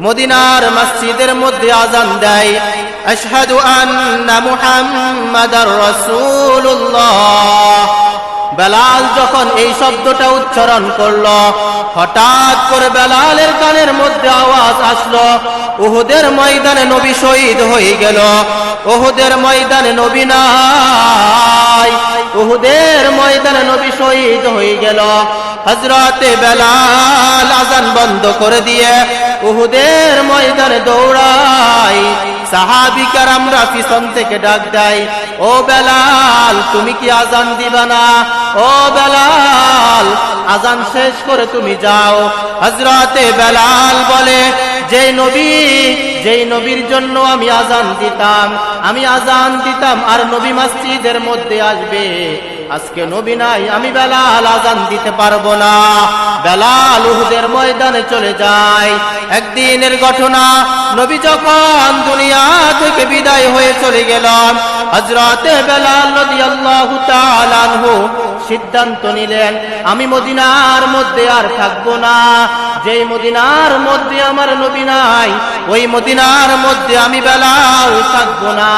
মদিনার মসজিদের মধ্যে আযান দেয়, আশহাদু আন্না মুহাম্মাদার রাসূলুল্লাহ। বেলাল যখন এই শব্দটা উচ্চারণ করলো, হঠাৎ করে বেলালের কানের মধ্যে আওয়াজ আসলো, উহুদের ময়দানে নবী শহীদ হয়ে গেল, উহুদের ময়দানে নবী নাই, উহুদের ময়দানে নবী শহীদ হয়ে গেল। হযরতে বেলাল আযান বন্ধ করে দিয়ে উহুদের ময়দানে দৌড়ায়। সাহাবী কেরামরা পিছন থেকে ডাক দেয়, ও বেলাল তুমি কি আযান দিবা না? ও বেলাল আযান শেষ করে তুমি যাও। হযরতে বেলাল বলে, যেই নবীর জন্য আমি আযান দিতাম আর নবী মসজিদের মধ্যে আসবে, আজকে নবী নাই, আমি বেলাল আযান দিতে পারবো না। বেলাল উহুদের ময়দানে চলে যায়। একদিনের ঘটনা, নবী যখন দুনিয়া থেকে বিদায় হয়ে চলে গেলেন, হযরতে বেলাল রাদিয়াল্লাহু তাআলা আনহু সিদ্ধান্ত নিলেন, আমি মদিনার মধ্যে আর থাকবো না। যেই মদিনার মধ্যে আমার নবী নাই, ওই মদিনার মধ্যে আমি বেলাল থাকবো না।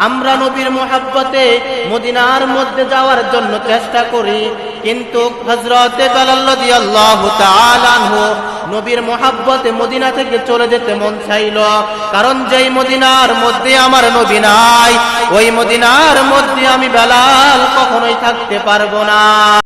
আমরা নবীর মুহাব্বতে মদিনার মধ্যে যাওয়ার জন্য চেষ্টা করি, কিন্তু হযরতে বেলাল রাদিয়াল্লাহু তাআলা আনহু নবীর মুহাব্বতে মদিনা থেকে চলে যেতে মন চাইল, কারণ যেই মদিনার মধ্যে আমার নবী নাই, ওই মদিনার মধ্যে আমি বেলাল কখনোই থাকতে পারবো না।